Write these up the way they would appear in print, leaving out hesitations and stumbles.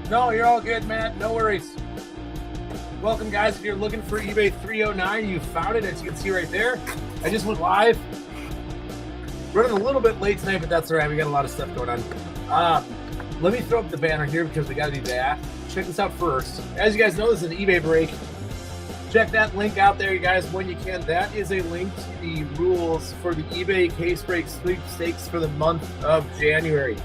No, you're all good, Matt. No worries. Welcome, guys. If you're looking for eBay 309, you found it, as you can see right there. I just went live. Running a little bit late tonight, but that's all right. We got a lot of stuff going on. Let me throw up the banner here because we got to do that. Check this out first. As you guys know, this is an eBay break. Check that link out there, you guys, when you can. That is a link to the rules for the eBay case break sweepstakes for the month of January.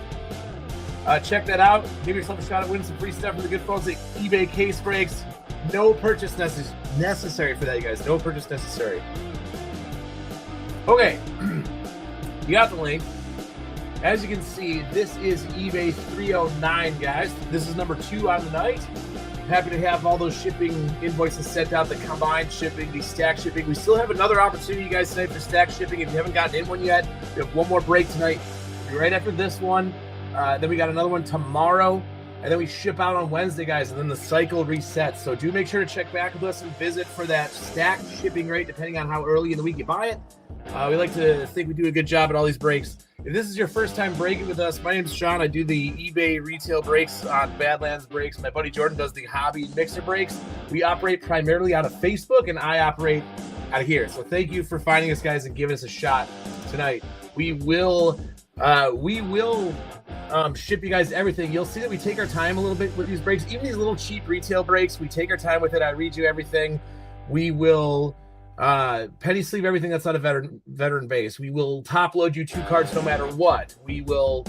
Check that out. Give yourself a shot at winning some free stuff from the good folks at eBay Case Breaks. No purchase necessary for that, you guys. No purchase necessary. Okay. You got the link. As you can see, this is eBay 309, guys. This is number 2 on the night. Happy to have all those shipping invoices sent out, the combined shipping, the stack shipping. We still have another opportunity, you guys, tonight for stack shipping. If you haven't gotten in one yet, we have one more break tonight. Right after this one. Then we got another one tomorrow. And then we ship out on Wednesday, guys. And then the cycle resets. So do make sure to check back with us and visit for that stack shipping rate, depending on how early in the week you buy it. We like to think we do a good job at all these breaks. If this is your first time breaking with us, my name's Sean. I do the eBay retail breaks on Badlands Breaks. My buddy Jordan does the hobby mixer breaks. We operate primarily out of Facebook, and I operate out of here. So thank you for finding us, guys, and giving us a shot tonight. We will ship you guys everything. You'll see that we take our time a little bit with these breaks. Even these little cheap retail breaks, we take our time with it. I read you everything. We will penny sleeve everything that's not a veteran base. We will top load you 2 cards no matter what. We will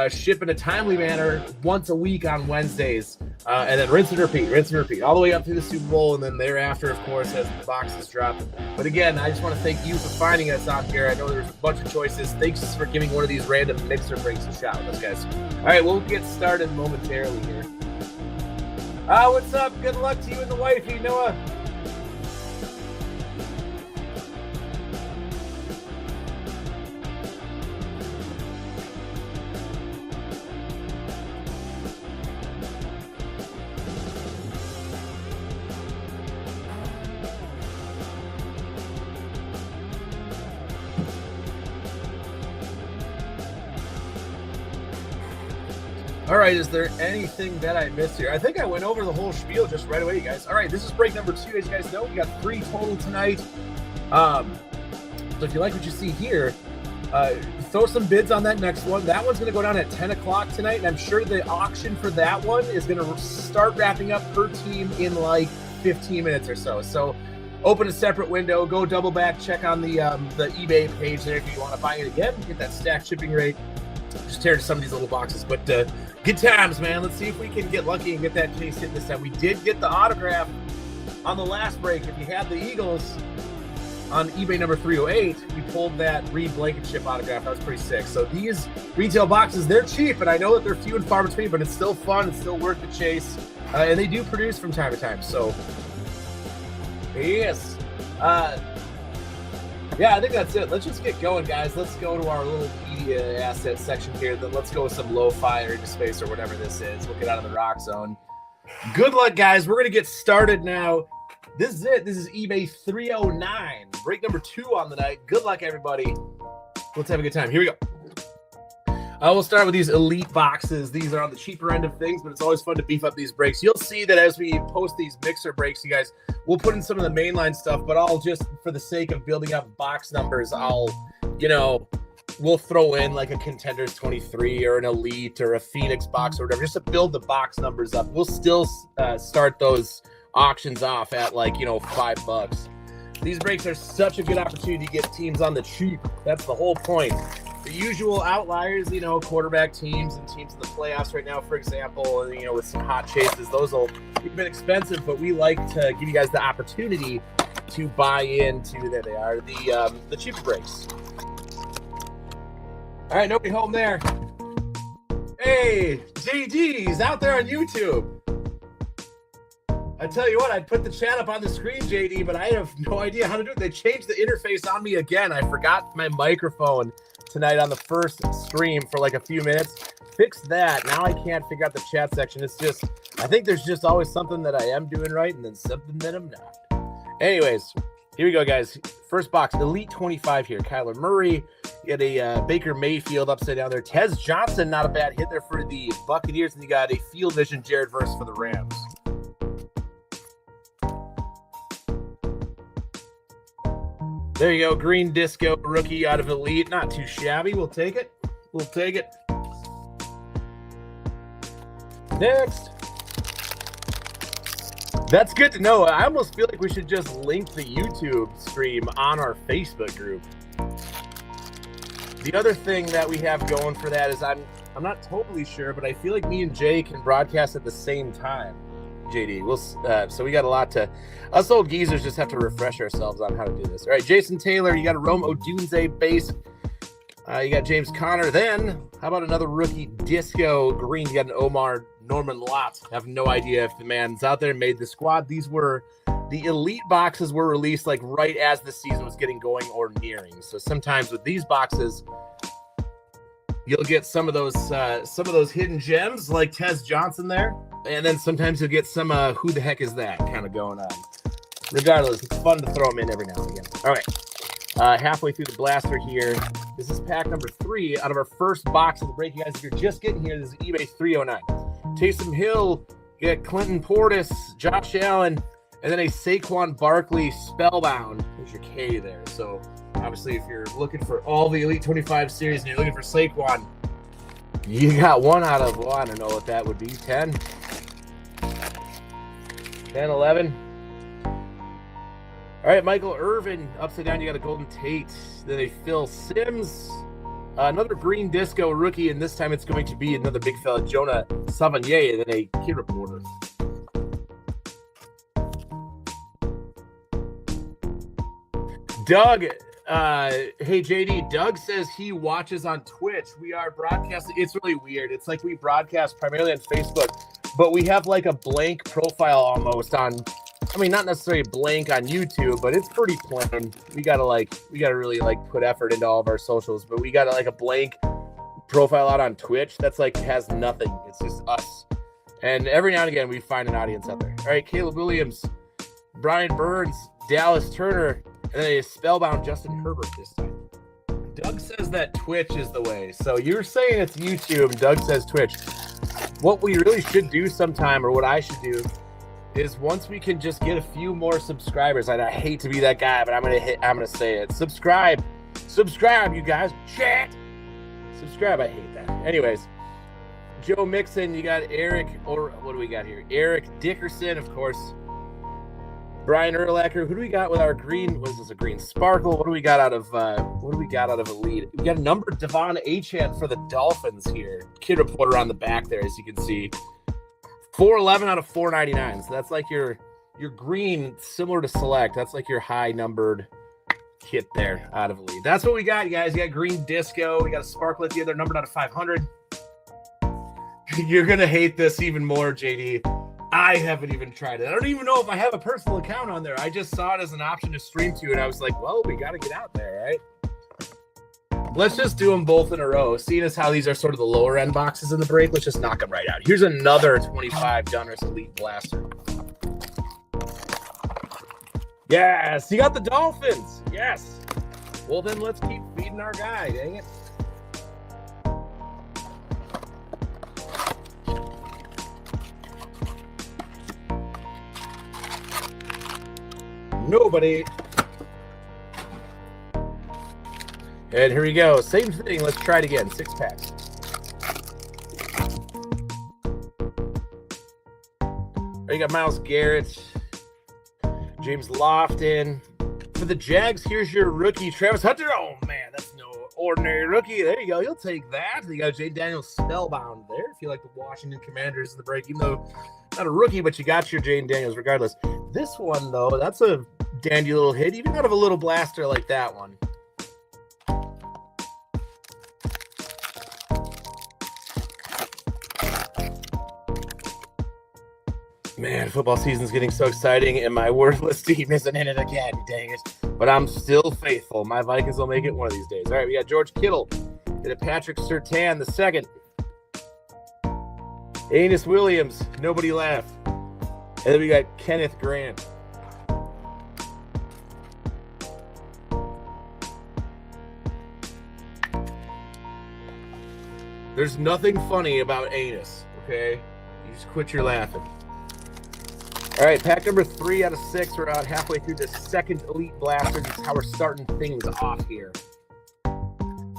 ship in a timely manner once a week on Wednesdays, and then rinse and repeat all the way up through the Super Bowl, and then thereafter, of course, as the boxes drop. But again, I just want to thank you for finding us on here. I know there's a bunch of choices. Thanks for giving one of these random mixer breaks a shot with us, guys. All right, we'll get started momentarily here. What's up? Good luck to you and the wifey, Noah. All right, is there anything that I missed here? I think I went over the whole spiel just right away, you guys. All right, this is break number 2. As you guys know, we got 3 total tonight. So if you like what you see here, throw some bids on that next one. That one's going to go down at 10 o'clock tonight, and I'm sure the auction for that one is going to start wrapping up per team in like 15 minutes or so. So open a separate window, go double back, check on the eBay page there if you want to buy it again, get that stack shipping rate. Just tear into some of these little boxes, but good times, man. Let's see if we can get lucky and get that case hit this time. We did get the autograph on the last break. If you had the Eagles on eBay number 308, we pulled that Reed Blankenship autograph. That was pretty sick. So these retail boxes, they're cheap, and I know that they're few and far between, but it's still fun. It's still worth the chase, and they do produce from time to time. So yes. Yeah, I think that's it. Let's just get going, guys. Let's go to our little media asset section here. Then let's go with some lo-fi or into space or whatever this is. We'll get out of the rock zone. Good luck, guys. We're going to get started now. This is it. This is eBay 309. Break number 2 on the night. Good luck, everybody. Let's have a good time. Here we go. We'll start with these elite boxes. These are on the cheaper end of things, but it's always fun to beef up these breaks. You'll see that as we post these mixer breaks, you guys, we'll put in some of the mainline stuff, but I'll just, for the sake of building up box numbers, we'll throw in like a Contenders 23 or an Elite or a Phoenix box or whatever, just to build the box numbers up. We'll still start those auctions off at like, $5. These breaks are such a good opportunity to get teams on the cheap. That's the whole point. The usual outliers, quarterback teams and teams in the playoffs right now, for example, with some hot chases, those will be a bit expensive, but we like to give you guys the opportunity to buy into, there they are, the cheaper breaks. All right, nobody home there. Hey, JD's out there on YouTube. I tell you what, I'd put the chat up on the screen, JD, but I have no idea how to do it. They changed the interface on me again. I forgot my microphone tonight on the first stream for like a few minutes. Fix that. Now I can't figure out the chat section. It's just, I think there's just always something that I am doing right and then something that I'm not. Anyways, Here we go, guys. First box, Elite 25 here. Kyler Murray. You got a Baker Mayfield upside down there. Tez Johnson, not a bad hit there for the Buccaneers. And you got a Field Vision Jared Verse for the Rams. There you go. Green Disco rookie out of Elite. Not too shabby. We'll take it. We'll take it. Next. That's good to know. I almost feel like we should just link the YouTube stream on our Facebook group. The other thing that we have going for that is I'm not totally sure, but I feel like me and Jay can broadcast at the same time. JD, so we got a lot to. Us old geezers just have to refresh ourselves on how to do this. All right, Jason Taylor, you got a Rome Odunze base. You got James Conner. Then, how about another rookie disco green? You got an Omar Norman Lott. I have no idea if the man's out there, made the squad. These were the Elite boxes were released like right as the season was getting going or nearing. So sometimes with these boxes, you'll get some of those hidden gems like Tez Johnson there, and then sometimes you'll get some who the heck is that kind of going on. Regardless, it's fun to throw them in every now and again. All right, halfway through the blaster here. This is pack number 3 out of our first box of the break. You guys, if you're just getting here, this is eBay 309. Taysom Hill, you got Clinton Portis, Josh Allen, and then a Saquon Barkley Spellbound. There's your K there. So obviously, if you're looking for all the Elite 25 series and you're looking for Saquon, you got one out of, well, I don't know what that would be, 10, 11. All right, Michael Irvin, upside down, you got a Golden Tate. Then a Phil Simms, another Green Disco rookie, and this time it's going to be another big fella, Jonah Savanier, and then a Kid Reporter. Doug, hey JD, Doug says he watches on Twitch. We are broadcasting. It's really weird. It's like we broadcast primarily on Facebook, but we have like a blank profile almost on, I mean, not necessarily blank on YouTube, but it's pretty plain. We gotta really like put effort into all of our socials, but we got like a blank profile out on Twitch that's like has nothing. It's just us. And every now and again we find an audience out there. All right, Caleb Williams, Brian Burns, Dallas Turner, and then a Spellbound Justin Herbert this time. Doug says that Twitch is the way. So you're saying it's YouTube, Doug says Twitch. What we really should do sometime, or what I should do, is once we can just get a few more subscribers, and I hate to be that guy, but I'm gonna say it. Subscribe, you guys. Chat. Subscribe. I hate that. Anyways, Joe Mixon, you got Eric, or what do we got here? Eric Dickerson, of course. Brian Urlacher. Who do we got with our green? What is this? A green sparkle? What do we got out of Elite? We got a numbered Devon Achane for the Dolphins here. Kid Reporter on the back there, as you can see. 411 out of 499. So that's like your green, similar to Select. That's like your high numbered kit there out of Elite. That's what we got, you guys. You got green disco. We got a sparkle at the other, numbered out of 500. You're gonna hate this even more, JD. I haven't even tried it. I don't even know if I have a personal account on there. I just saw it as an option to stream to, and I was like, well, we got to get out there, right? Let's just do them both in a row. Seeing as how these are sort of the lower end boxes in the break, let's just knock them right out. Here's another 25 Donruss Elite Blaster. Yes, you got the Dolphins. Yes. Well, then let's keep feeding our guy. Dang it. Nobody. And here we go. Same thing. Let's try it again. 6 packs. You got Myles Garrett, James Lofton. For the Jags, here's your rookie, Travis Hunter. Oh, man, that's no ordinary rookie. There you go. You'll take that. You got Jay Daniels Spellbound there. If you like the Washington Commanders in the break, even though not a rookie, but you got your Jay Daniels regardless. This one, though, that's a dandy little hit, even out of a little blaster like that one. Man, football season's getting so exciting, and my worthless team isn't in it again, dang it. But I'm still faithful. My Vikings will make it one of these days. All right, we got George Kittle and a Patrick Surtain the second. Anus Williams, nobody laughed. And then we got Kenneth Grant. There's nothing funny about anus, okay? You just quit your laughing. All right, pack number 3 out of 6. We're about halfway through the second Elite Blaster. This is how we're starting things off here.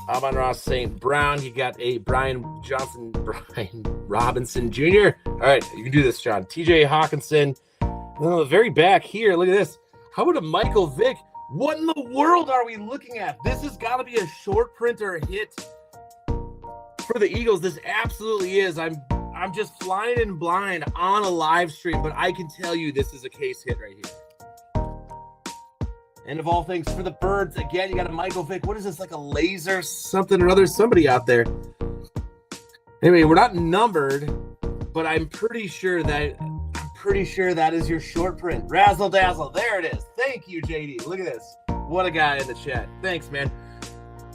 Amon-Ra St. Brown. You got a Brian Robinson Jr. All right, you can do this, John. TJ Hawkinson. And then on the very back here, look at this. How about a Michael Vick? What in the world are we looking at? This has got to be a short print or a hit for the Eagles. This absolutely is. I'm just flying in blind on a live stream, but I can tell you this is a case hit right here. And of all things, for the Birds, again, you got a Michael Vick. What is this, like a laser something or other? Somebody out there. Anyway, we're not numbered, but I'm pretty sure that is your short print. Razzle dazzle. There it is. Thank you, JD. Look at this. What a guy in the chat. Thanks, man.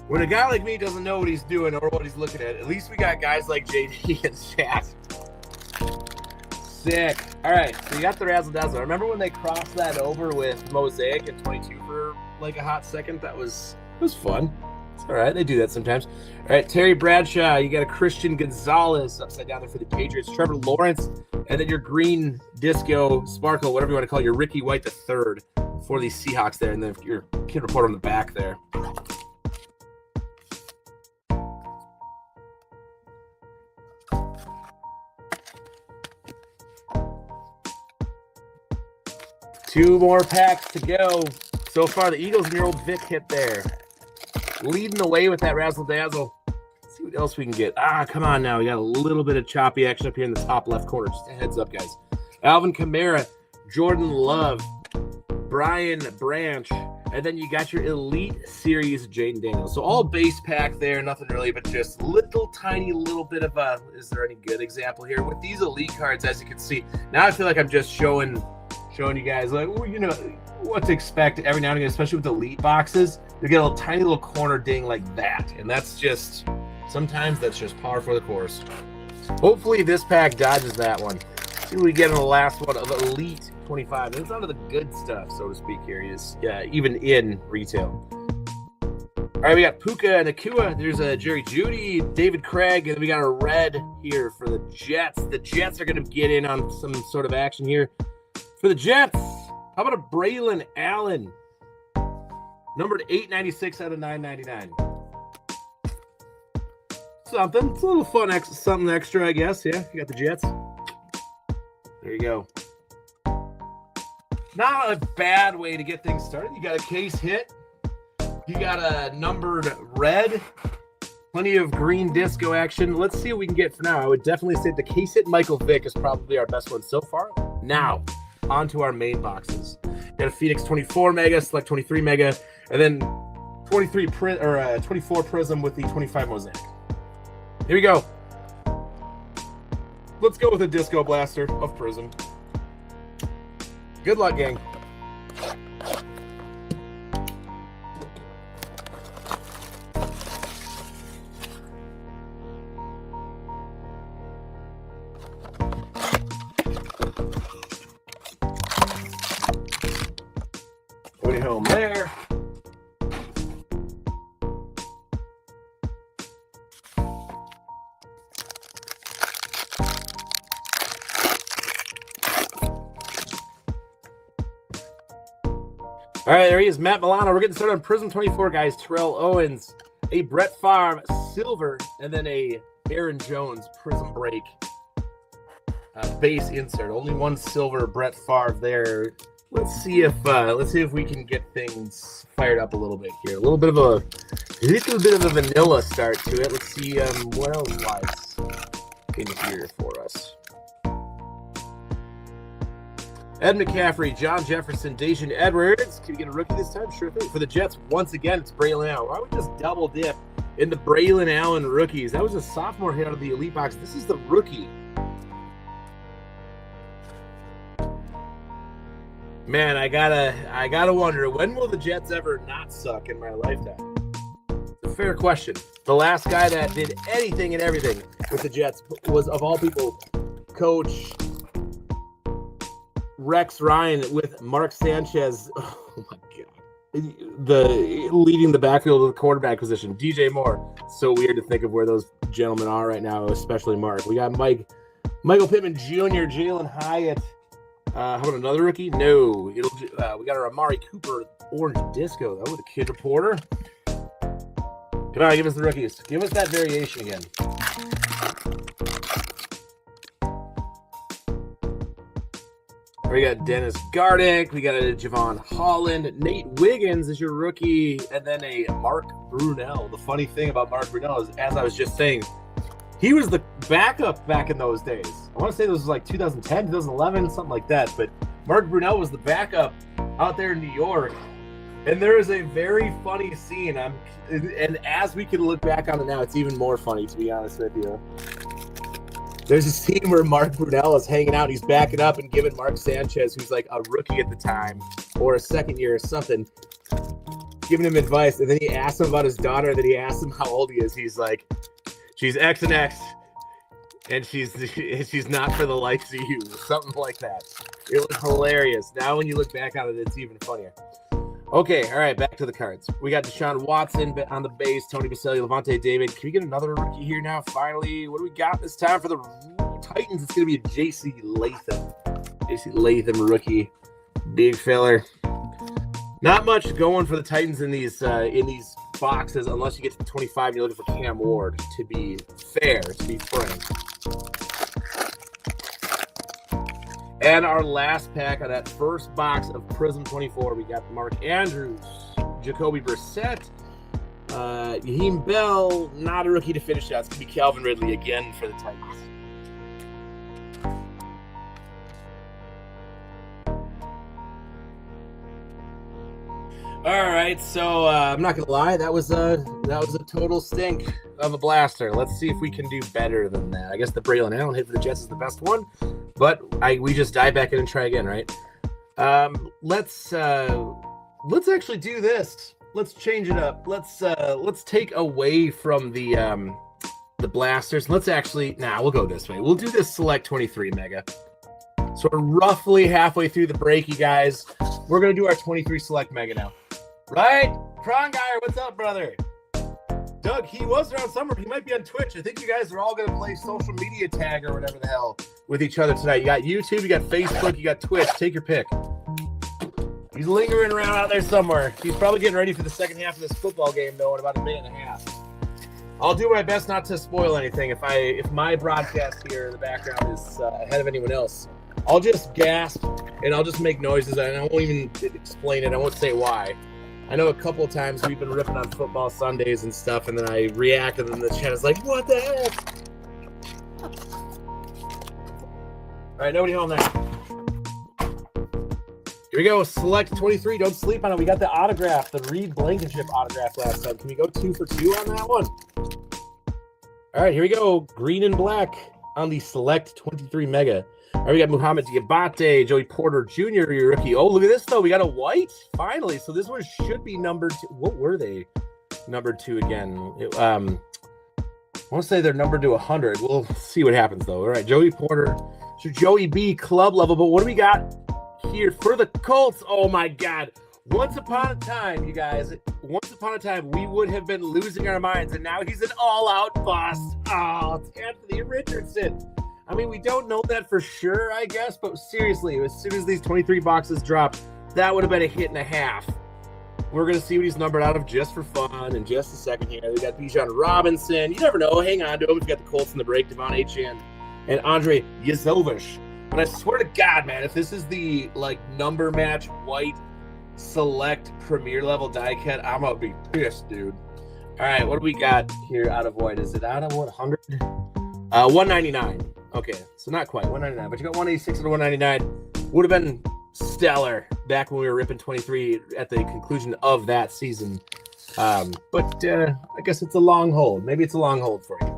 When a guy like me doesn't know what he's doing or what he's looking at least we got guys like JD in chat. Sick. All right, so you got the razzle dazzle. Remember when they crossed that over with Mosaic and 22 for like a hot second? It was fun. It's all right. They do that sometimes. All right, Terry Bradshaw. You got a Christian Gonzalez upside down there for the Patriots. Trevor Lawrence, and then your green disco sparkle, whatever you want to call it, your Ricky White the third for the Seahawks there, and then your kid report on the back there. Two more packs to go. So far, the Eagles and your old Vic hit there. Leading the way with that razzle dazzle. Let's see what else we can get. Come on now. We got a little bit of choppy action up here in the top left corner. Just a heads up, guys. Alvin Kamara, Jordan Love, Brian Branch, and then you got your Elite Series Jaden Daniels. So all base pack there, nothing really, but just tiny little bit of a, is there any good example here? With these Elite cards, as you can see, now I feel like I'm just showing you guys, like, you know, what to expect every now and again, especially with Elite boxes. You get a tiny little corner ding like that, and that's just, sometimes that's just par for the course. Hopefully this pack dodges that one. See what we get in the last one of Elite 25. And it's out of the good stuff, so to speak here. Even in retail. All right, we got Puka and Akua. There's a Jerry Jeudy, David Craig, and then we got a red here for the Jets. The Jets are going to get in on some sort of action here. For the Jets, how about a Braylon Allen? Numbered 896 out of 999. Something. It's a little fun, something extra, I guess. Yeah, you got the Jets. There you go. Not a bad way to get things started. You got a case hit. You got a numbered red. Plenty of green disco action. Let's see what we can get for now. I would definitely say the case hit Michael Vick is probably our best one so far. Now, onto our main boxes. Got a Phoenix 24 mega, select 23 mega, and then 24 prism with the 25 mosaic. Here we go. Let's go with a disco blaster of prism. Good luck, gang. Way home there. All right, there he is, Matt Milano. We're getting started on Prism 24, guys. Terrell Owens, a Brett Favre silver, and then a Aaron Jones Prism break base insert. Only one silver Brett Favre there. Let's see if we can get things fired up a little bit here. A little bit of a vanilla start to it. Let's see what else lies in here for us. Ed McCaffrey, John Jefferson, Dacian Edwards. Can we get a rookie this time? Sure thing. For the Jets, once again, it's Braylon Allen. Why would we just double dip in the Braylon Allen rookies? That was a sophomore hit out of the Elite box. This is the rookie. Man, I gotta wonder, when will the Jets ever not suck in my lifetime? It's a fair question. The last guy that did anything and everything with the Jets was, of all people, Coach Rex Ryan with Mark Sanchez. Oh my God. the leading the backfield of the quarterback position. DJ Moore. So weird to think of where those gentlemen are right now, especially Mark. We got Michael Pittman Jr., Jalen Hyatt. How about another rookie? No. We got our Amari Cooper orange disco, though, with a kid reporter. Come on, give us the rookies. Give us that variation again. We got Dennis Gardick. We got a Javon Holland. Nate Wiggins is your rookie. And then a Mark Brunell. The funny thing about Mark Brunell is, as I was just saying, he was the backup back in those days. I want to say this was like 2010, 2011, something like that. But Mark Brunell was the backup out there in New York. And there is a very funny scene. And as we can look back on it now, it's even more funny, to be honest with you. There's a scene where Mark Brunell is hanging out. He's backing up and giving Mark Sanchez, who's like a rookie at the time, or a second year or something, giving him advice. And then he asks him about his daughter. Then he asks him how old he is. He's like, she's X and X, and she's not for the likes of you. Something like that. It was hilarious. Now when you look back on it, it's even funnier. Okay, all right, back to the cards. We got Deshaun Watson on the base, Tony Baselli, Levante David. Can we get another rookie here now, finally? What do we got this time for the Titans? It's going to be a J.C. Latham. J.C. Latham rookie. Big filler. Not much going for the Titans in these boxes unless you get to 25 and you're looking for Cam Ward, to be fair, to be frank. And our last pack of that first box of Prism 24, we got Mark Andrews, Jacoby Brissett, Yaheem Bell, not a rookie to finish out. It's going to be Calvin Ridley again for the Titans. All right, so I'm not gonna lie, that was a total stink of a blaster. Let's see if we can do better than that. I guess the Braylon Allen hit for the Jets is the best one, but we just dive back in and try again, right? Let's actually do this. Let's change it up. Let's take away from the blasters. Let's actually we'll go this way. We'll do this Select 23 Mega. So we're roughly halfway through the break, you guys. We're gonna do our 23 Select Mega now. Right? Krongire, what's up, brother? Doug, he was around summer. He might be on Twitch. I think you guys are all going to play social media tag or whatever the hell with each other tonight. You got YouTube, you got Facebook, you got Twitch. Take your pick. He's lingering around out there somewhere. He's probably getting ready for the second half of this football game, though, in about a minute and a half. I'll do my best not to spoil anything. If my broadcast here in the background is ahead of anyone else, I'll just gasp and I'll just make noises, and I won't even explain it. I won't say why. I know a couple of times we've been ripping on football Sundays and stuff, and then I react, and then the chat is like, what the heck? All right, nobody home there. Here we go, Select 23. Don't sleep on it. We got the autograph, the Reed Blankenship autograph last time. Can we go 2 for 2 on that one? All right, here we go. Green and black on the Select 23 Mega. All right, we got Muhammad Diabate, Joey Porter Jr., your rookie. Oh, look at this, though. We got a white, finally. So this one should be numbered 2. What were they numbered to again? I want to say they're numbered to 100. We'll see what happens, though. All right, Joey Porter. So Joey B, club level. But what do we got here for the Colts? Oh, my God. Once upon a time, you guys, we would have been losing our minds, and now he's an all-out bust. Oh, it's Anthony Richardson. I mean, we don't know that for sure, I guess, but seriously, as soon as these 23 boxes drop, that would have been a hit and a half. We're going to see what he's numbered out of just for fun in just a second here. We got Bijan Robinson. You never know. Hang on to him. We've got the Colts in the break, Devon Achane and Andre Yazovish. But I swear to God, man, if this is the, number match white Select Premier level die cut, I'm going to be pissed, dude. All right, what do we got here out of white? Is it out of what, 100? 199. Okay, so not quite 199, but you got 186 and 199. Would have been stellar back when we were ripping 23 at the conclusion of that season. But I guess it's a long hold. Maybe it's a long hold for you.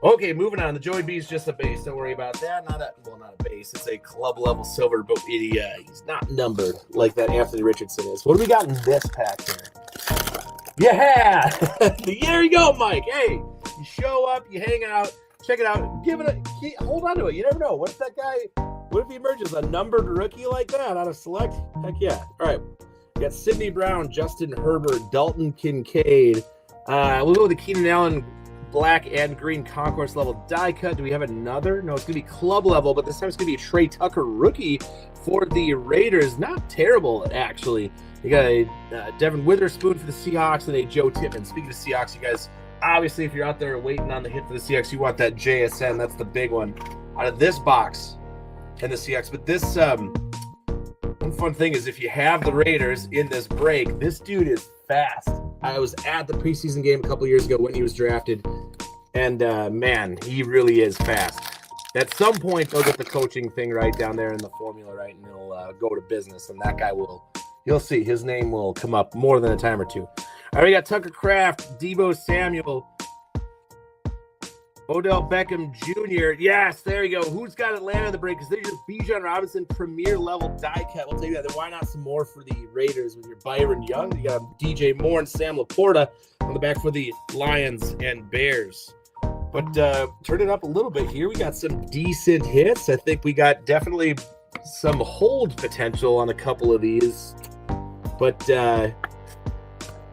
Okay, moving on. The Joey B is just a base. Don't worry about that. Not a base. It's a club level silver, but he's not numbered like that Anthony Richardson is. What do we got in this pack here? Yeah! There you go, Mike. Hey, you show up, you hang out. Check it out. Hold on to it. You never know. What if he emerges a numbered rookie like that out of Select? Heck yeah. All right. We got Sidney Brown, Justin Herbert, Dalton Kincaid. We'll go with the Keenan Allen black and green concourse level die cut. Do we have another? No, it's going to be club level, but this time it's going to be a Trey Tucker rookie for the Raiders. Not terrible, actually. You got a Devin Witherspoon for the Seahawks and a Joe Tippmann. Speaking of Seahawks, you guys, obviously, if you're out there waiting on the hit for the Seahawks, you want that JSN. That's the big one out of this box and the Seahawks. But this one fun thing is if you have the Raiders in this break, this dude is fast. I was at the preseason game a couple years ago when he was drafted, and man, he really is fast. At some point, they'll get the coaching thing right down there in the formula right, and he'll go to business, and that guy will, you'll see, his name will come up more than a time or two. All right, we got Tucker Kraft, Deebo Samuel, Odell Beckham Jr. Yes, there you go. Who's got Atlanta in the break? Because there's your Bijan Robinson premier level die cut. We'll take that. Then why not some more for the Raiders with your Byron Young? You got DJ Moore and Sam Laporta on the back for the Lions and Bears. But turn it up a little bit here. We got some decent hits. I think we got definitely some hold potential on a couple of these. But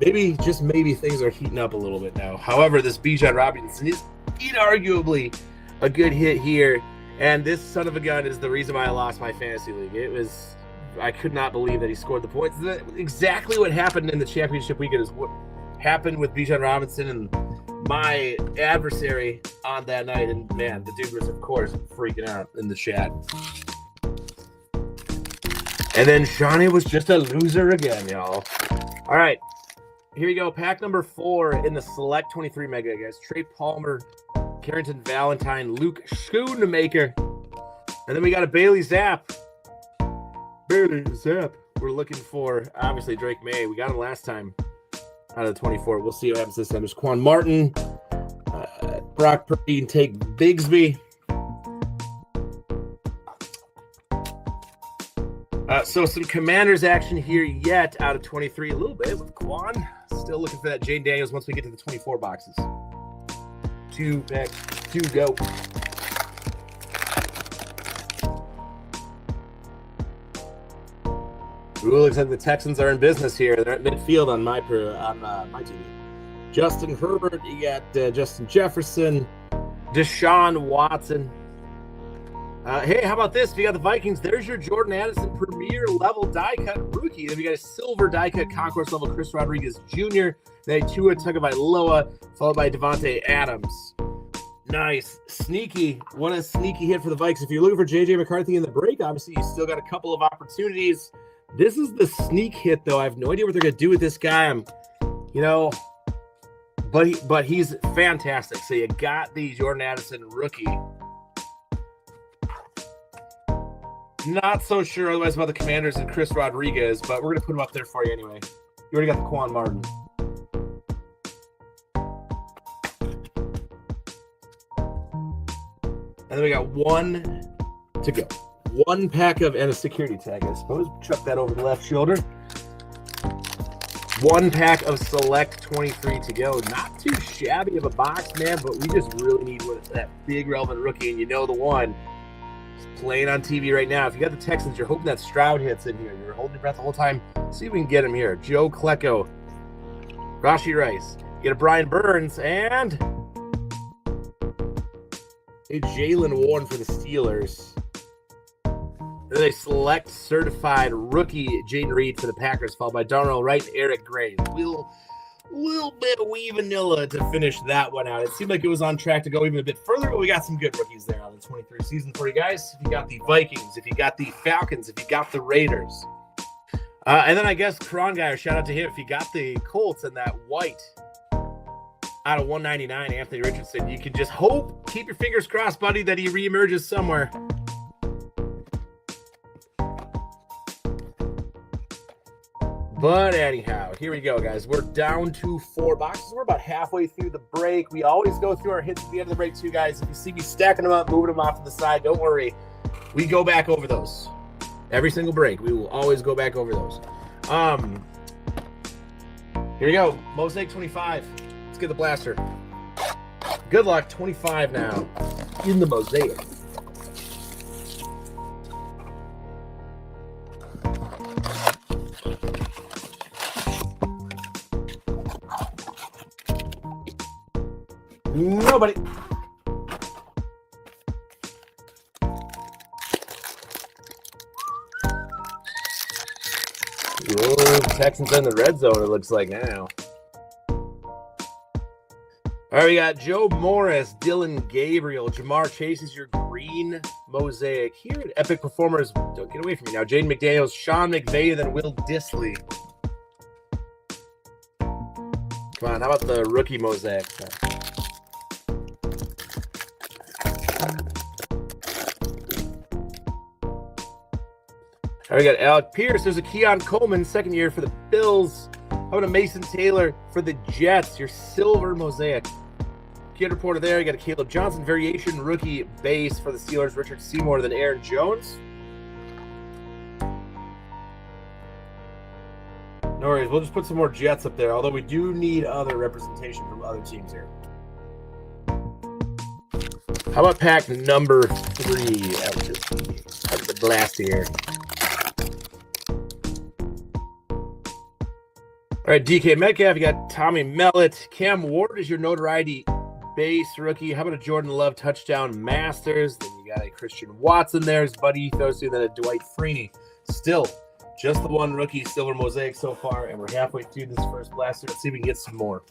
maybe, just maybe, things are heating up a little bit now. However, this Bijan Robinson is inarguably a good hit here, and this son of a gun is the reason why I lost my fantasy league. I could not believe that he scored the points. Exactly what happened in the championship weekend is what happened with Bijan Robinson and my adversary on that night, and man, the dude was of course freaking out in the chat. And then Shawnee was just a loser again, y'all. All right, here we go. Pack number 4 in the Select 23 Mega, guys. Trey Palmer, Carrington Valentine, Luke Schoonmaker. And then we got a Bailey Zapp. Bailey Zapp. We're looking for, obviously, Drake May. We got him last time out of the 24. We'll see what happens this time. There's Quan Martin, Brock Purdy, and Tate Bigsby. So some Commanders action here yet out of 23. A little bit with Quan. Still looking for that Jane Daniels once we get to the 24 boxes. 2 back, 2 go. Ooh, looks like the Texans are in business here. They're at midfield on my TV. Justin Herbert, you got Justin Jefferson, Deshaun Watson. Hey, how about this? If you got the Vikings, there's your Jordan Addison premier level die cut rookie. Then we got a silver die cut concourse level Chris Rodriguez Jr. Then a Tua Tagovailoa, followed by Devontae Adams. Nice. Sneaky. What a sneaky hit for the Vikes. If you're looking for J.J. McCarthy in the break, obviously you still got a couple of opportunities. This is the sneak hit, though. I have no idea what they're going to do with this guy. But he's fantastic. So you got the Jordan Addison rookie. Not so sure otherwise about the Commanders and Chris Rodriguez, but we're going to put him up there for you anyway. You already got the Quan Martin. And then we got 1 to go. 1 pack of, and a security tag, I suppose. Chuck that over the left shoulder. 1 pack of Select 23 to go. Not too shabby of a box, man, but we just really need that big relevant rookie, and you know the one. Playing on TV right now. If you got the Texans, you're hoping that Stroud hits in here. You're holding your breath the whole time. See if we can get him here. Joe Klecko, Rashee Rice. You get a Brian Burns and a Jaylen Warren for the Steelers. And then a Select certified rookie Jaden Reed for the Packers, followed by Darnell Wright and Eric Gray. Little bit of wee vanilla to finish that one out. It seemed like it was on track to go even a bit further, but we got some good rookies there on the 23 season for you guys. If you got the Vikings, if you got the Falcons, if you got the Raiders. And then I guess Kron guy, shout out to him. If you got the Colts and that white out of 199, Anthony Richardson, you can just hope, keep your fingers crossed, buddy, that he reemerges somewhere. But anyhow, here we go, guys. We're down to 4 boxes. We're about halfway through the break. We always go through our hits at the end of the break, too, guys. If you see me stacking them up, moving them off to the side, don't worry. We go back over those. Every single break, we will always go back over those. Here we go. Mosaic 25. Let's get the blaster. Good luck. 25 now in the Mosaic. Nobody. Whoa, Texans in the red zone, it looks like now. All right, we got Joe Morris, Dylan Gabriel, Jamar Chase is your green mosaic here at Epic Performers. Don't get away from me now. Jaden McDaniels, Sean McVay, and then Will Disley. Come on, how about the rookie mosaic? All right, we got Alec Pierce. There's a Keon Coleman, second year for the Bills. How about a Mason Taylor for the Jets, your silver mosaic? Kid reporter there. You got a Caleb Johnson variation rookie base for the Steelers. Richard Seymour, then Aaron Jones. No worries. We'll just put some more Jets up there, although we do need other representation from other teams here. How about pack number 3 out of the blast here? All right, DK Metcalf. You got Tommy Mellett. Cam Ward is your notoriety base rookie. How about a Jordan Love touchdown masters? Then you got a Christian Watson there, Buddy Ethos, and then a Dwight Freeney. Still, just the one rookie silver mosaic so far, and we're halfway through this first blaster. Let's see if we can get some more.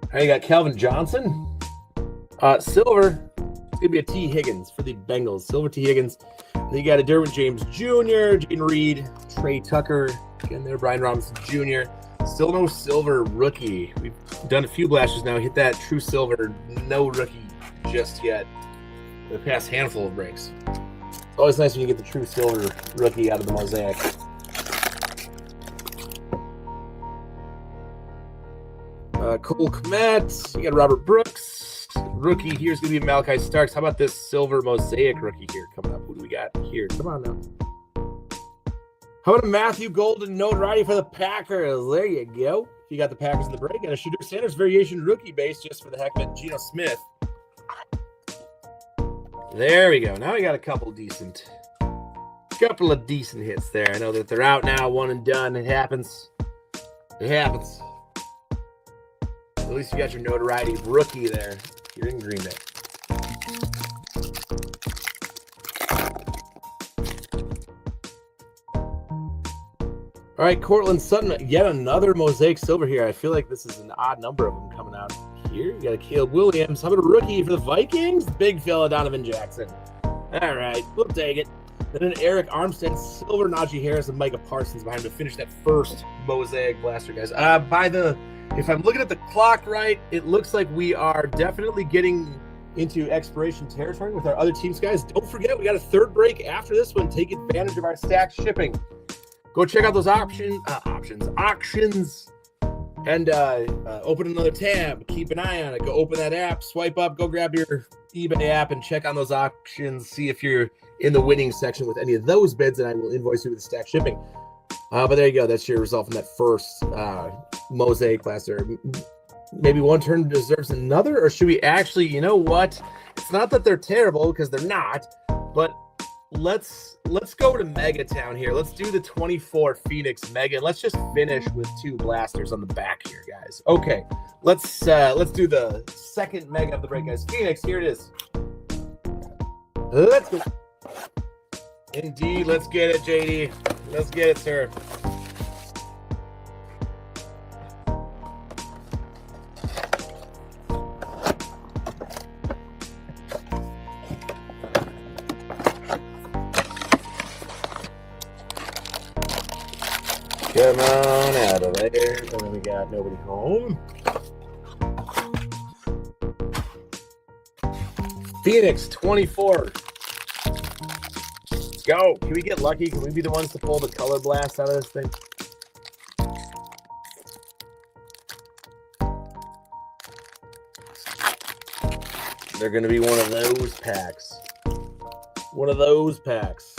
All right, you got Calvin Johnson. Silver. It's going to be a T. Higgins for the Bengals. Silver T. Higgins. Then you got a Derwin James Jr., Jaden Reed, Trey Tucker. Again there, Brian Robinson Jr. Still no silver rookie. We've done a few blasters now. Hit that true silver. No rookie just yet. The past handful of breaks. It's always nice when you get the true silver rookie out of the mosaic. Cole Kmet. You got Robert Brooks. Rookie here's going to be Malachi Starks. How about this silver mosaic rookie here coming up? Who do we got here? Come on now. How about a Matthew Golden notoriety for the Packers? There you go. You got the Packers in the break. And a Shedeur Sanders variation rookie base just for the heck of it. Geno Smith. There we go. Now we got a couple of decent hits there. I know that they're out now, one and done. It happens. It happens. At least you got your notoriety rookie there. You're in Green Bay. All right, Cortland Sutton, yet another mosaic silver here. I feel like this is an odd number of them coming out here. You got a Caleb Williams. How about a rookie for the Vikings? Big fella, Donovan Jackson. All right, we'll take it. Then an Eric Armstead, silver Najee Harris, and Micah Parsons behind him to finish that first mosaic blaster, guys. If I'm looking at the clock right, it looks like we are definitely getting into expiration territory with our other teams, guys. Don't forget, we got a third break after this one. Take advantage of our stacked shipping. Go check out those auctions, and open another tab. Keep an eye on it. Go open that app, swipe up, go grab your eBay app, and check on those auctions. See if you're in the winning section with any of those bids, and I will invoice you with the stacked shipping. But there you go. That's your result from that first mosaic blaster. Maybe one turn deserves another, or should we actually, you know what? It's not that they're terrible, because they're not, but let's go to Mega Town here. Let's do the 24 Phoenix Mega. Let's just finish with 2 blasters on the back here, guys. Okay, let's do the second Mega of the break, guys. Phoenix, here it is. Let's go. Indeed, let's get it, JD. Let's get it, sir. Come on out of there. And then we got nobody home. Phoenix 24. Let's go. Can we get lucky? Can we be the ones to pull the color blast out of this thing? They're going to be one of those packs. One of those packs.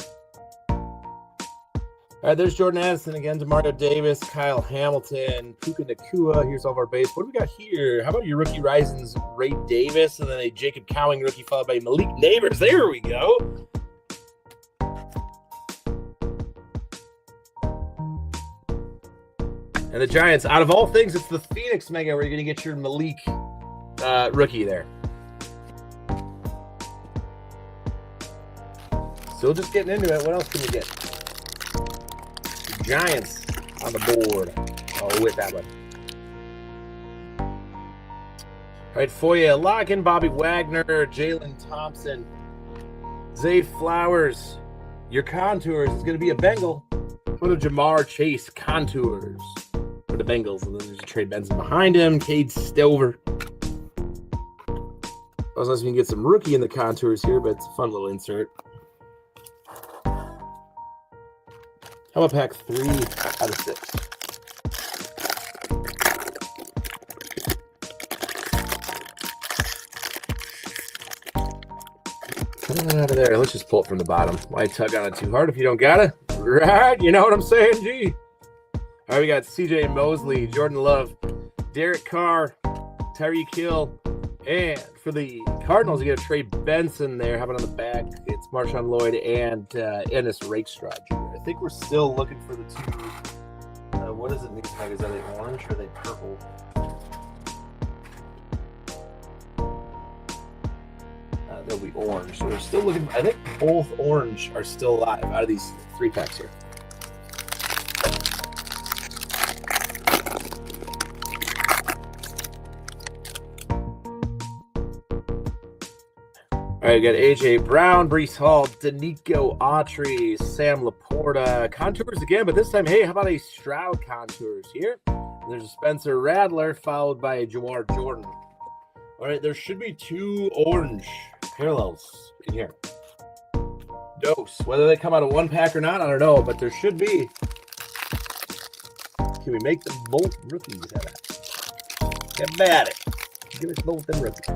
All right, there's Jordan Addison again, DeMario Davis, Kyle Hamilton, Puka Nacua. Here's all of our base. What do we got here? How about your rookie Rising's Ray Davis, and then a Jacob Cowing rookie followed by Malik Neighbors. There we go. And the Giants, out of all things, it's the Phoenix Mega where you're going to get your Malik rookie there. Still just getting into it. What else can you get? The Giants on the board. Oh, with that one. All right, for you, Logan, Bobby Wagner, Jalen Thompson, Zay Flowers. Your contours is going to be a Bengal for the Jamar Chase contours for the Bengals. And then there's Trey Benson behind him, Cade Stover. I was hoping you can get some rookie in the contours here, but it's a fun little insert. How about pack 3 out of 6? Out of there. Let's just pull it from the bottom. Why tug on it too hard if you don't got it? Right? You know what I'm saying, G? All right, we got CJ Mosley, Jordan Love, Derek Carr, Tyreek Hill, and for the Cardinals, you get a Trey Benson there. How about on the back? It's Marshawn Lloyd and Ennis Rakestraw Jr. I think we're still looking for the two. What is it in these tags? Are they orange or are they purple? They'll be orange. So we're still looking. I think both orange are still alive out of these 3 packs here. All right, we got AJ Brown, Breece Hall, Danico Autry, Sam Laporta. Contours again, but this time, hey, how about a Stroud contours here? And there's a Spencer Rattler followed by a Jawar Jordan. All right, there should be 2 orange parallels in here. Dose. Whether they come out of 1 pack or not, I don't know, but there should be. Can we make them both rookies out of that? Get at it. Give us both them rookies.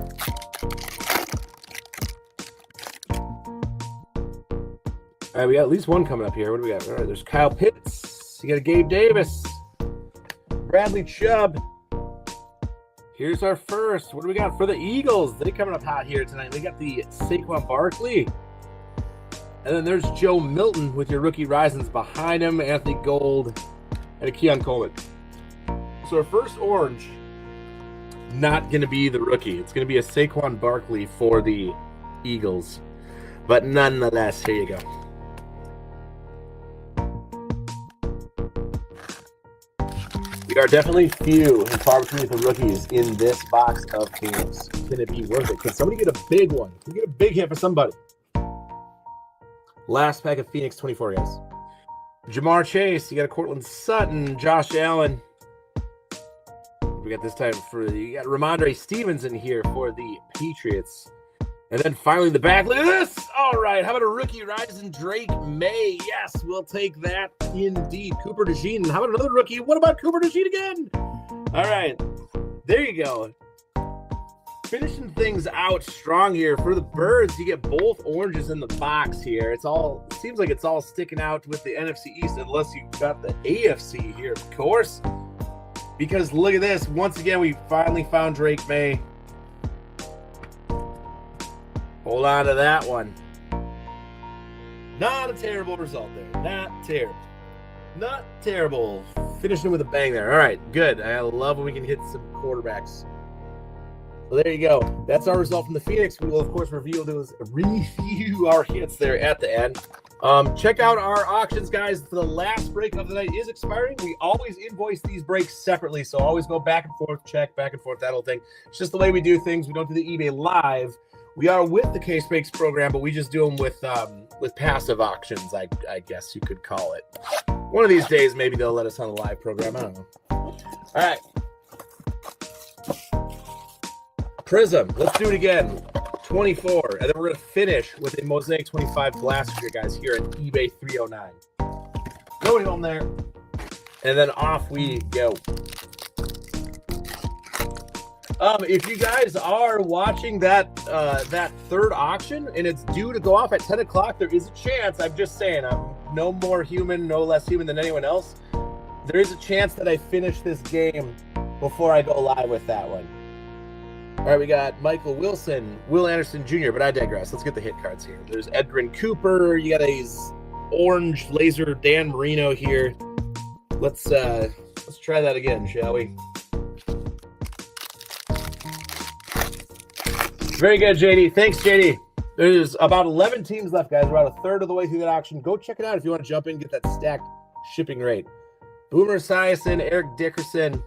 All right, we got at least one coming up here. What do we got? All right, there's Kyle Pitts. You got a Gabe Davis. Bradley Chubb. Here's our first. What do we got for the Eagles? They coming up hot here tonight. We got the Saquon Barkley. And then there's Joe Milton with your rookie risings behind him. Anthony Gold and a Keon Coleman. So our first orange, not going to be the rookie. It's going to be a Saquon Barkley for the Eagles. But nonetheless, here you go. We are definitely few and far between the rookies in this box of Phoenix. Can it be worth it? Can somebody get a big one? Can we get a big hit for somebody? Last pack of Phoenix 24, guys. Jamar Chase, you got a Cortland Sutton, Josh Allen. We got this time you got Ramondre Stevenson here for the Patriots. And then finally the back. Look at this. All right. How about a rookie rising Drake May? Yes, we'll take that indeed. Cooper DeJean. How about another rookie? What about Cooper DeJean again? All right. There you go. Finishing things out strong here. For the Birds, you get both oranges in the box here. It seems like it's all sticking out with the NFC East unless you've got the AFC here, of course. Because look at this. Once again, we finally found Drake May. Hold on to that one. Not a terrible result there. Not terrible. Not terrible. Finishing with a bang there. All right, good. I love when we can hit some quarterbacks. So there you go. That's our result from the Phoenix. We will, of course, review our hits there at the end. Check out our auctions, guys. The last break of the night is expiring. We always invoice these breaks separately, so always go back and forth, check, back and forth, that whole thing. It's just the way we do things. We don't do the eBay live. We are with the Case Breaks program, but we just do them with passive auctions, I guess you could call it. One of these days, maybe they'll let us on the live program. I don't know. All right. Prism. Let's do it again. 24. And then we're going to finish with a Mosaic 25 blaster, guys, here at eBay 309. Going home there. And then off we go. If you guys are watching that third auction and it's due to go off at 10 o'clock, there is a chance, I'm just saying, I'm no more human, no less human than anyone else. There is a chance that I finish this game before I go live with that one. All right, we got Michael Wilson, Will Anderson Jr., but I digress. Let's get the hit cards here. There's Edgrin Cooper. You got a orange laser Dan Marino here. Let's Let's try that again, shall we? Very good, JD. Thanks, JD. There's about 11 teams left, guys. We're about a third of the way through that auction. Go check it out if you want to jump in and get that stacked shipping rate. Boomer Esiason, Eric Dickerson,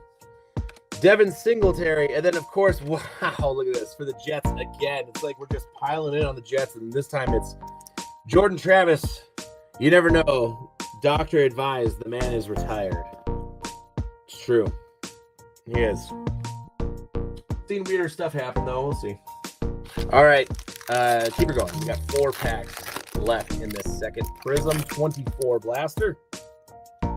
Devin Singletary, and then, of course, wow, look at this, for the Jets again. It's like we're just piling in on the Jets, and this time it's Jordan Travis. You never know. Doctor advised the man is retired. It's true. He is. Seen weirder stuff happen, though. We'll see. All right. Keep her going. We got 4 packs left in this second Prism 24 blaster. How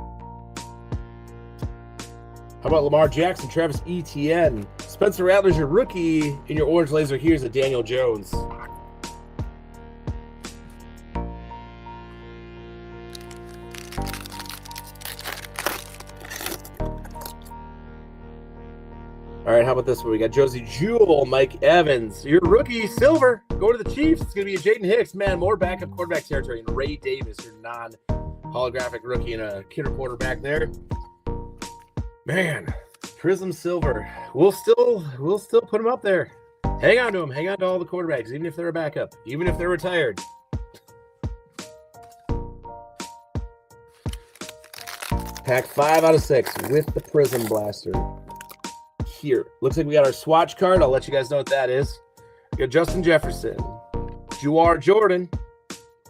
about Lamar Jackson, Travis Etienne, Spencer Rattler's your rookie, in your orange laser. Here's a Daniel Jones. All right, how about this one? We got Josie Jewell, Mike Evans, your rookie, silver. Go to the Chiefs. It's going to be a Jaden Hicks. Man, more backup quarterback territory. And Ray Davis, your non-holographic rookie, and a kidder quarterback there. Man, Prism silver. We'll still put him up there. Hang on to him. Hang on to all the quarterbacks, even if they're a backup, even if they're retired. Pack 5 out of 6 with the Prism blaster. Here. Looks like we got our swatch card. I'll let you guys know what that is. We got Justin Jefferson. Juar Jordan.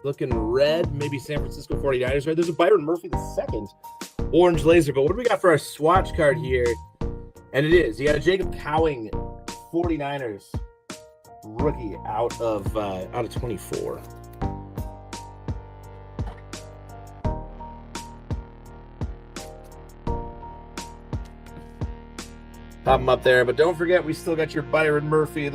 Looking red. Maybe San Francisco 49ers. Right? There's a Byron Murphy II. Orange laser. But what do we got for our swatch card here? And it is. You got a Jacob Cowing 49ers rookie out of 24. Pop them up there, but don't forget we still got your Byron Murphy II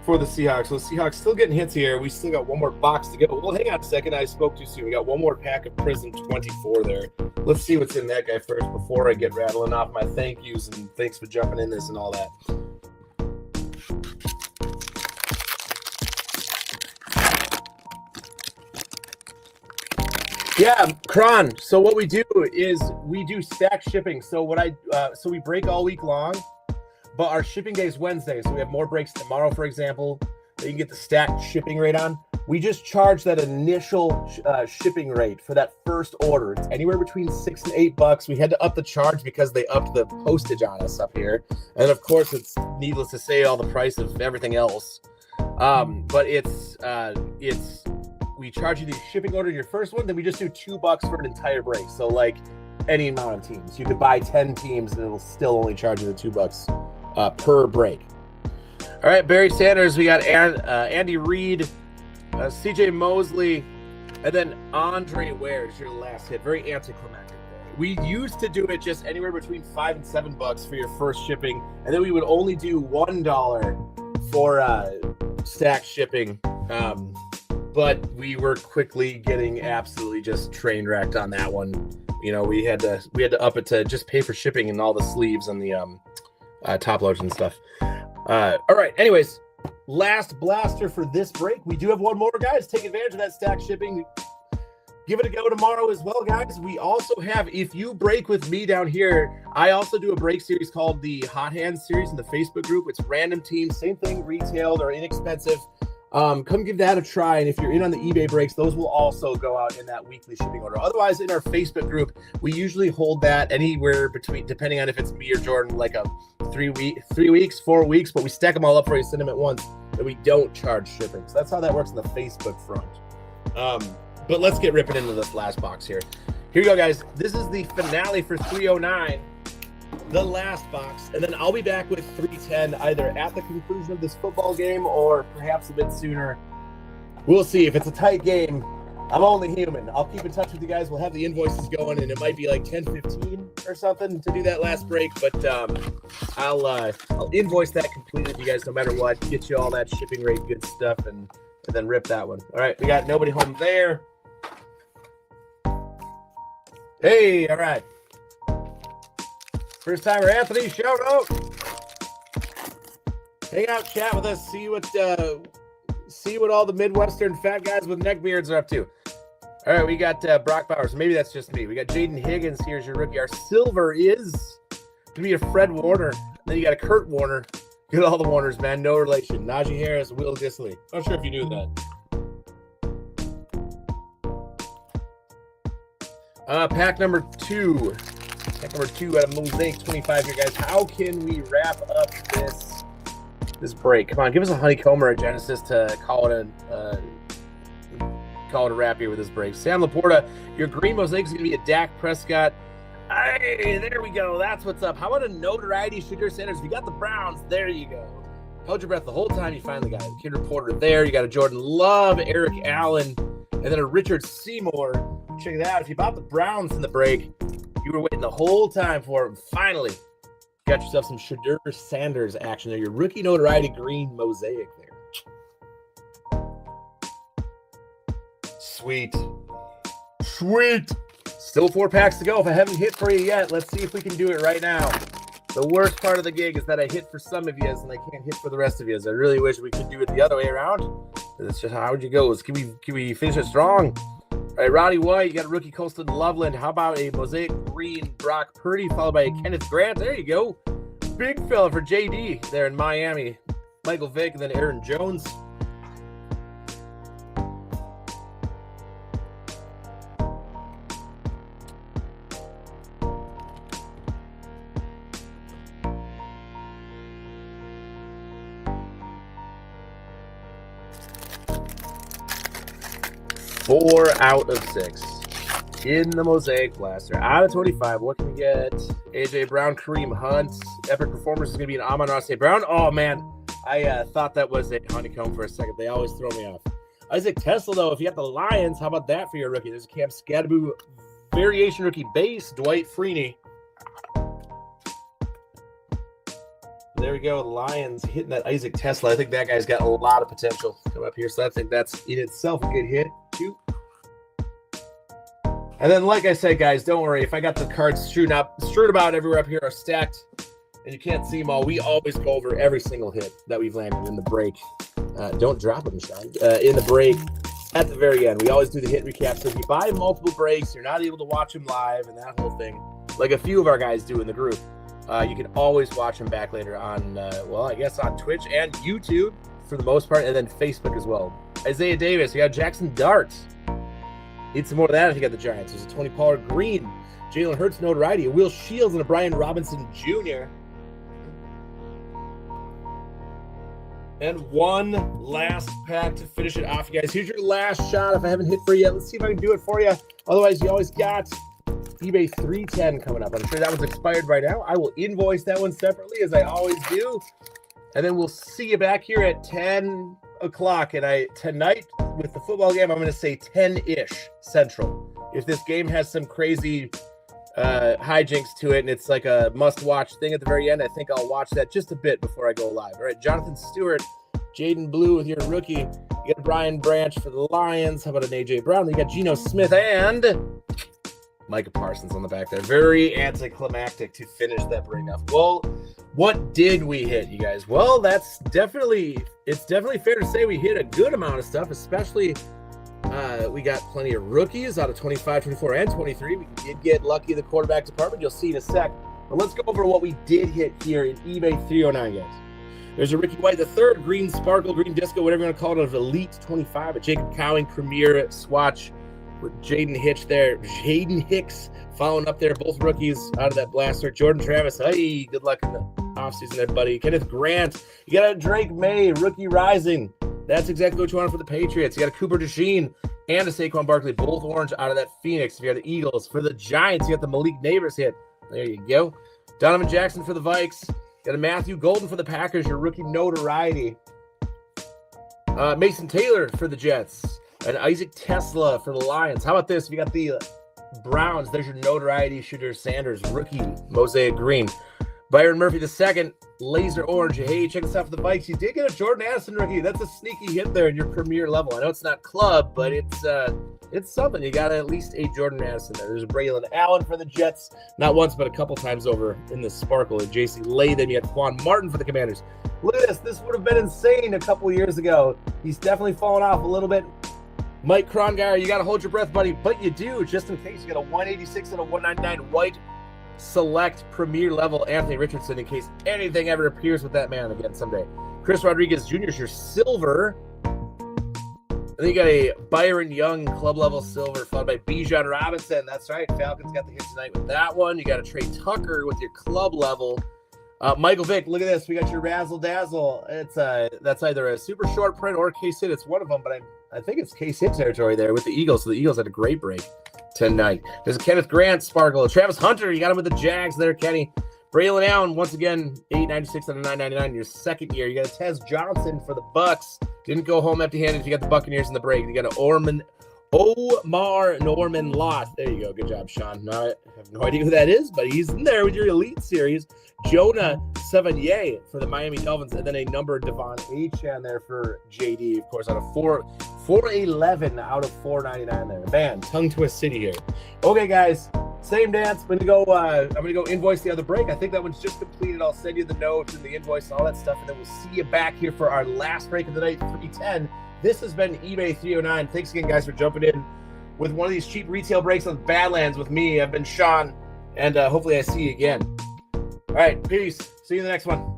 for the Seahawks. So the Seahawks still getting hits here. We still got one more box to go. Well, hang on a second. I spoke too soon. We got one more pack of Prism 24 there. Let's see what's in that guy first before I get rattling off my thank yous and thanks for jumping in this and all that. Yeah, Kron. So what we do is we do stack shipping. So so we break all week long, but our shipping day is Wednesday. So we have more breaks tomorrow, for example, that you can get the stacked shipping rate on. We just charge that initial shipping rate for that first order. It's anywhere between $6 and $8. We had to up the charge because they upped the postage on us up here. And of course, it's needless to say all the price of everything else. But we charge you the shipping order in your first one, then we just do $2 for an entire break. So like any amount of teams, you could buy 10 teams and it'll still only charge you the $2 per break. All right, Barry Sanders, we got Andy Reid, CJ Mosley, and then Andre Ware is your last hit. Very anticlimactic. We used to do it just anywhere between $5 and $7 for your first shipping, and then we would only do $1 for stack shipping. But we were quickly getting absolutely just train wrecked on that one. You know, we had to up it to just pay for shipping and all the sleeves and the top loads and stuff. All right. Anyways, last blaster for this break. We do have one more, guys. Take advantage of that stack shipping. Give it a go tomorrow as well, guys. We also have, if you break with me down here, I also do a break series called the Hot Hands series in the Facebook group. It's random teams, same thing, retail. They're inexpensive. Come give that a try, and if you're in on the eBay breaks, those will also go out in that weekly shipping order. Otherwise, in our Facebook group, we usually hold that anywhere between, depending on if it's me or Jordan, like a 3 weeks, 4 weeks, but we stack them all up for you, send them at once, and we don't charge shipping. So that's how that works on the Facebook front. But let's get ripping into this last box here. Here you go, guys. This is the finale for 309. The last box, and then I'll be back with 310 either at the conclusion of this football game or perhaps a bit sooner. We'll see. If it's a tight game, I'm only human. I'll keep in touch with you guys. We'll have the invoices going, and it might be like 10:15 or something to do that last break, but I'll invoice that completely with you guys no matter what, get you all that shipping rate good stuff, and then rip that one. All right, we got nobody home there. Hey, all right. First timer Anthony, shout out. Hang out, chat with us, see what all the Midwestern fat guys with neck beards are up to. All All right, we got Brock Bowers. Maybe that's just me. We got Jaden Higgins. Here's your rookie. Our silver is going to be a Fred Warner. Then you got a Kurt Warner. Get all the Warners, man. No relation. Najee Harris, Will Disley. Not sure if you knew that. Pack number 2. Pack number 2 out of Mosaic 25 here, guys. How can we wrap up this break? Come on, give us a honeycomb or a Genesis to call it a wrap here with this break. Sam Laporta, your green Mosaic is going to be a Dak Prescott. Hey, there we go. That's what's up. How about a notoriety Shedeur Sanders? If you got the Browns, there you go. Held your breath the whole time. You finally got it. Kid Reporter there. You got a Jordan Love, Eric Allen, and then a Richard Seymour. Check that out. If you bought the Browns in the break, you were waiting the whole time for them. Finally, got yourself some Shedeur Sanders action there. Your rookie notoriety green Mosaic there. Sweet. Still 4 packs to go. If I haven't hit for you yet, let's see if we can do it right now. The worst part of the gig is that I hit for some of you and I can't hit for the rest of you. I really wish we could do it the other way around. That's just how it goes. Can we finish it strong? All right, Ronnie White, you got a rookie Colston Loveland. How about a Mosaic green Brock Purdy followed by a Kenneth Grant? There you go. Big fella for JD there in Miami. Michael Vick and then Aaron Jones. Four out of 6 in the Mosaic Blaster. Out of 25, what can we get? AJ Brown, Kareem Hunt. Epic Performance is going to be an Amon-Ra St. Brown. Oh, man. I thought that was a honeycomb for a second. They always throw me off. Isaac Tesla, though, if you got the Lions, how about that for your rookie? There's a Cam Scadaboo variation rookie base, Dwight Freeney. There we go. The Lions hitting that Isaac Tesla. I think that guy's got a lot of potential to come up here. So I think that's in itself a good hit. Too. And then, like I said, guys, don't worry. If I got the cards strewn about everywhere up here are stacked, and you can't see them all, we always go over every single hit that we've landed in the break. Don't drop them, Sean. In the break at the very end. We always do the hit recap. So if you buy multiple breaks, you're not able to watch them live and that whole thing, like a few of our guys do in the group. You can always watch them back later on, I guess on Twitch and YouTube for the most part, and then Facebook as well. Isaiah Davis, you got Jackson Dart. Need some more of that if you got the Giants. There's a Tony Pollard green. Jalen Hurts notoriety. A Will Shields and a Brian Robinson Jr. And one last pack to finish it off, you guys. Here's your last shot. If I haven't hit for you yet, let's see if I can do it for you. Otherwise, you always got eBay 310 coming up. I'm sure that one's expired right now. I will invoice that one separately, as I always do. And then we'll see you back here at 10 o'clock. And tonight, with the football game, I'm going to say 10-ish Central. If this game has some crazy hijinks to it and it's like a must-watch thing at the very end, I think I'll watch that just a bit before I go live. All right, Jonathan Stewart, Jaden Blue with your rookie. You got Brian Branch for the Lions. How about an A.J. Brown? You got Geno Smith and Micah Parsons on the back there. Very anticlimactic to finish that break off. Well, what did we hit, you guys? Well, it's definitely fair to say we hit a good amount of stuff, especially we got plenty of rookies out of 25, 24, and 23. We did get lucky in the quarterback department. You'll see in a sec. But let's go over what we did hit here in eBay 309, guys. There's a Ricky White, the third green sparkle, green disco, whatever you want to call it, of Elite 25, a Jacob Cowing Premier swatch with Jaden Hicks following up there, both rookies out of that blaster. Jordan Travis, hey, good luck in the offseason there, buddy. Kenneth Grant, you got a Drake May, rookie rising. That's exactly what you wanted for the Patriots. You got a Cooper DeJean and a Saquon Barkley, both orange out of that Phoenix. You got the Eagles. For the Giants, you got the Malik Neighbors hit. There you go. Donovan Jackson for the Vikes. Got a Matthew Golden for the Packers, your rookie notoriety. Mason Taylor for the Jets. And Isaac Tesla for the Lions. How about this? If you got the Browns, there's your notoriety Shedeur Sanders, rookie Mosaic green. Byron Murphy II, laser orange. Hey, check this out for the Vikes. You did get a Jordan Addison rookie. That's a sneaky hit there in your premier level. I know it's not club, but it's something. You got at least a Jordan Addison there. There's a Braylon Allen for the Jets. Not once, but a couple times over in the sparkle. And JC Latham, you got Quan Martin for the Commanders. Look at this. This would have been insane a couple years ago. He's definitely fallen off a little bit. Mike Krongar, you got to hold your breath, buddy, but you do, just in case. You got a 186 and a 199 white select premier level Anthony Richardson in case anything ever appears with that man again someday. Chris Rodriguez Jr. is your silver. And then you got a Byron Young club level silver, followed by Bijan Robinson. That's right. Falcons got the hit tonight with that one. You got a Trey Tucker with your club level. Michael Vick, look at this. We got your Razzle Dazzle. It's that's either a super short print or case hit. It's one of them, but I think it's case hit territory there with the Eagles. So the Eagles had a great break tonight. There's a Kenneth Grant sparkle. Travis Hunter, you got him with the Jags there, Kenny. Braylon Allen, once again, 896 and a 999 in your second year. You got a Tez Johnson for the Bucks. Didn't go home empty-handed. You got the Buccaneers in the break. You got an Omar Norman Lott. There you go. Good job, Sean. I have no idea who that is, but he's in there with your Elite Series. Jonah Sevigny for the Miami Dolphins, and then a number Devon Achane there for JD, of course, out of 411 out of 499 there. Man, tongue twist city here. Okay, guys, same dance. I'm gonna go invoice the other break. I think that one's just completed. I'll send you the notes and the invoice and all that stuff, and then we'll see you back here for our last break of the night, 310. This has been eBay 309. Thanks again, guys, for jumping in with one of these cheap retail breaks on Badlands with me. I've been Sean, and hopefully I see you again. All right, peace. See you in the next one.